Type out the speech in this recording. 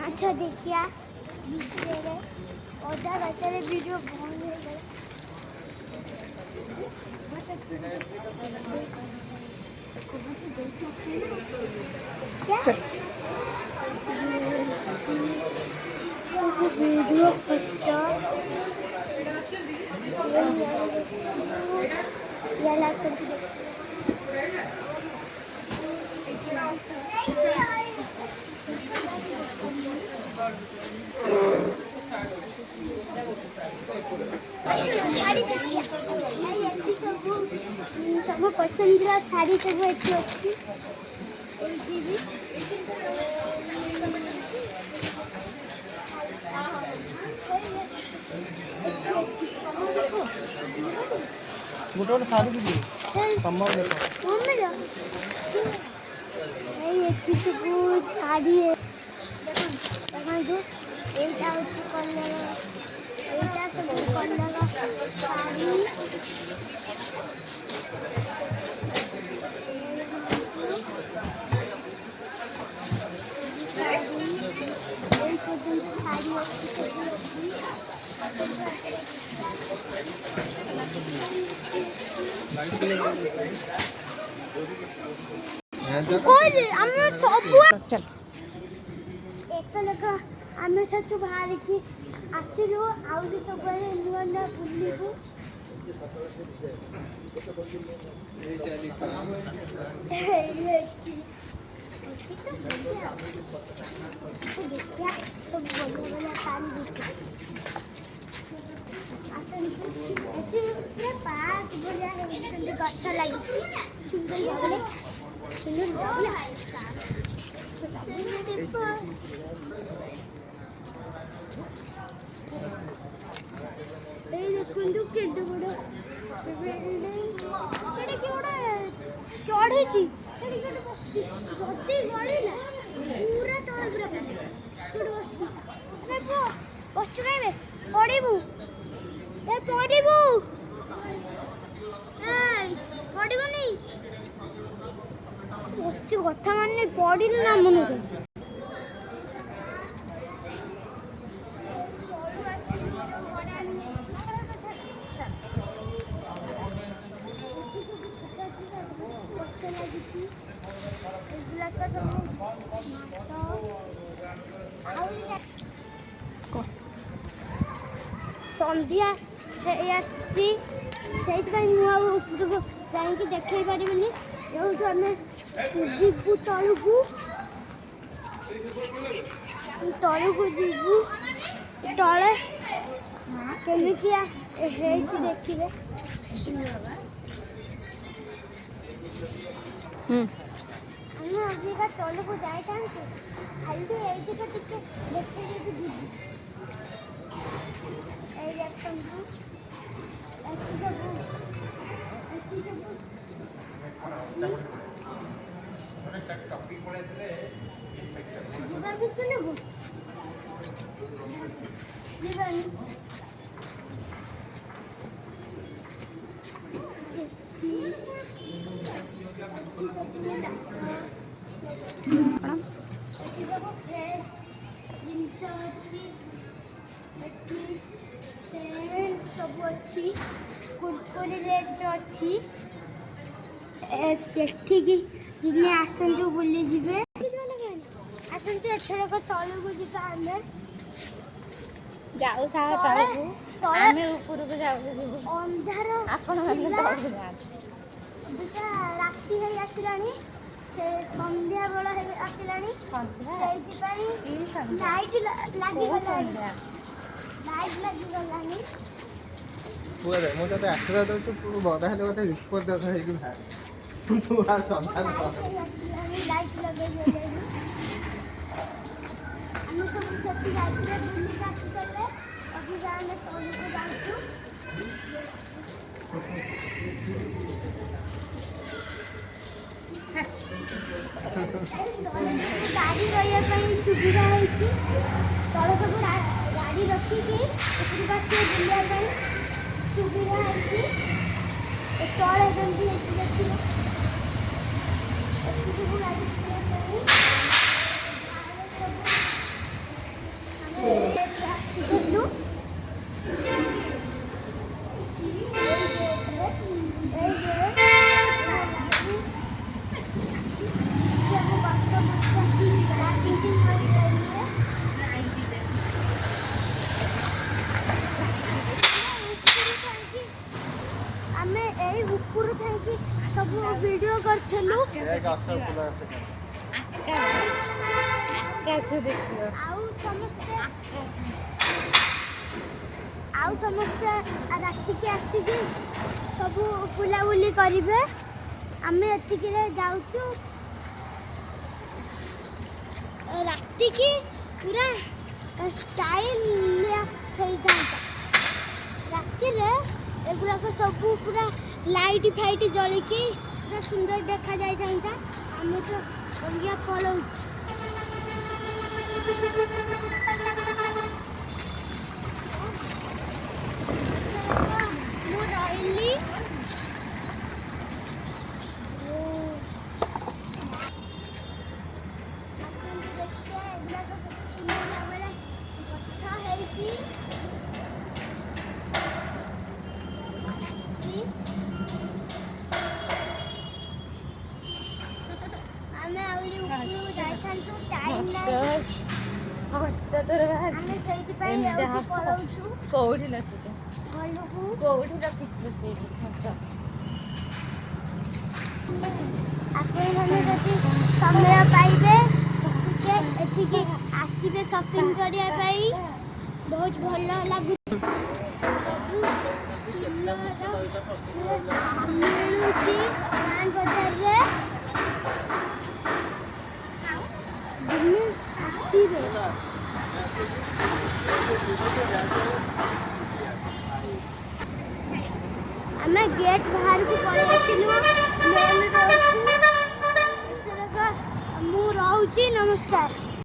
अच्छा देखिए ଅଧା ରାସ୍ତାରେ ଭିଡ଼ିଓ ବନ୍ଦ ହେଇଗଲା। वीडियो फोटो सब पसंद शाढ़ी सब अच्छी अच्छी गोटे गोटे शाढ़ी भी कमर देखो सब शाढ़ी देखो এইটা হচ্ছে কন্যারা এইটা সব কন্যারা শাড়ি এই পর্যন্ত শাড়ি আমরা সব চল একটা লেখা ଆମେ ସେଠୁ ବାହାରିକି ଆସିଲୁ ଆହୁରି ସବୁବେଳେ ନୂଆ ନୂଆ ବୁଲିବୁ। ଗଛ ଲାଗିଛି এই দেখନ୍ତୁ କେଡେ ବଡ଼ ଏଠି କିଏ ଗୋଟେ ଚଢ଼ିଛି ଏଠି କିଏ ଗୋଟେ ବସିଛି ଯଦି ଗଳିଲା ପୁରା ତଳେ ପୁରା କିଏ ବସିଛି ବସିଛୁ ଖାଇବେ ପଡ଼ିବୁ ଏ ପଡ଼ିବୁ ପଡ଼ିବନି ବସିଛି କଥା ମାନେ ପଡ଼ିଲି ନା ମନକୁ ସନ୍ଧ୍ୟା ହେଇ ଆସିଛି ସେଇଥିପାଇଁ ମୁଁ ଆଉ ଉପରକୁ ଯାଇକି ଦେଖେଇ ପାରିବିନି ଯେଉଁଠୁ ଆମେ ଯିବୁ ତଳକୁ ଯିବୁ ତଳେ କେମିତିଆ ହେଇଛି ଦେଖିବେ ଆମେ ଅବିକା ତଳକୁ ଯାଇଥାନ୍ତୁ ଖାଲି ଏଇଠିକା ଟିକେ ଦେଖେଇକି ଯିବୁ ଏଇ ଦେଖନ୍ତୁ ଏଠି ସବୁ ଯିବା ଭିତରକୁ ଯିବାନି ଜିନିଷ ଅଛି ଏଠି ସବୁ ଅଛି କୁରକୁରି ରେଟ୍ ଅଛି ଏଠିକି ଦିନେ ଆସନ୍ତୁ ବୁଲିଯିବେ ଆସନ୍ତୁ ଏଥରକ ତଳକୁ ଯିବା ଆମେ ଯାଉ ତଳକୁ ଆମେ ଉପରକୁ ଯାଉଛୁ ଯିବୁ ଅନ୍ଧାର ଆପଣମାନେ ତଳକୁ ଯାଆନ୍ତୁ ରାତି ହେଇ ଆସିଲାଣି ସେ ସନ୍ଧ୍ୟା ବେଳ ହେଇ ଆସିଲାଣି ସେଇଥିପାଇଁ ଲାଇଟ୍ ଲାଗିଗଲାଣି ମୁଁ ତତେ ଆଶୀର୍ବାଦ ଦଉଛୁ ତୁ ବଡ଼ ହେଲେ ଗୋଟେ ରିପୋର୍ଟ ଦେ ହେଇକି ବାହାରେ ତୁ ଆଉ ସନ୍ଧାନ ଲାଇଟ୍ ଲଗେଇଦେଲେଣି ଆମେ ସବୁ ସେଠି ଯାଇଥିଲେ ବୁଲିକି ଆସିଥିଲେ ଅବିକା ଆମେ ତଳକୁ ଯାଉଛୁ ଗାଡ଼ି ରହିବା ପାଇଁ ସୁବିଧା ହେଇଛି ତଳେ ସବୁ ଗାଡ଼ି ରଖିକି ଉପରକୁ ଆସିବେ ବୁଲିବା ପାଇଁ ସୁବିଧା ହେଇଛି ତଳେ ଯେମିତି ହେଇଛି ଦେଖିବେ ଏଠି ସବୁ ଗାଡ଼ି ବୁଲିବା ପାଇଁ ଆକାଶ ଖୋଲା ଆକାଶ। ଆକାଶ ଦେଖିବ। ଆଉ ସମସ୍ତେ ରାତିକି ଆସିକି ସବୁ ବୁଲାବୁଲି କରିବେ। ଆମେ ଏତିକିରେ ଯାଉଛୁ। ରାତିକି ପୁରା ଷ୍ଟାଇଲ ହେଇଥାନ୍ତା। ରାତିରେ ଏଗୁଡ଼ାକ ସବୁ ପୁରା ଲାଇଟ୍ ଫାଇଟ୍ ଜଳିକି ପୁରା ସୁନ୍ଦର ଦେଖାଯାଇଥାନ୍ତା। ଆମେ ତ ଅଲଗା ପଳଉଛୁ। ମୁଁ ରହିଲି। ଆମେ ଆହୁରି ଉପରକୁ ଯାଇଥାନ୍ତୁ, ଟାଇମ୍ ନାହିଁ। ହସ ତୋର ଆମେ ସେଇଥିପାଇଁ ଏମିତି ଏଉଠୁ ହସ। ପଳଉଛୁ କୋଉଠି ରଖିଛୁ? ଘରକୁ। କୋଉଠି ରଖିଛୁ ଲୁଚେଇକି ହସ? ଆପଣମାନେ ଯଦି ସମୟ ପାଇବେ ଟିକେ ଏଠିକି ଆସିବେ ସପିଂ କରିବା ପାଇଁ। ବହୁତ ଭଲ ଲାଗୁଛି। ମିଳୁଛି ଗାଁ ବଜାରରେ। ଦିନେ ଆସିବେ। ଆମେ ଗେଟ୍ ବାହାରକୁ ପଳେଇ ଆସିଲୁ। ମେନ୍ ରୋଡକୁ। ମୁଁ ରହୁଛି, ନମସ୍କାର।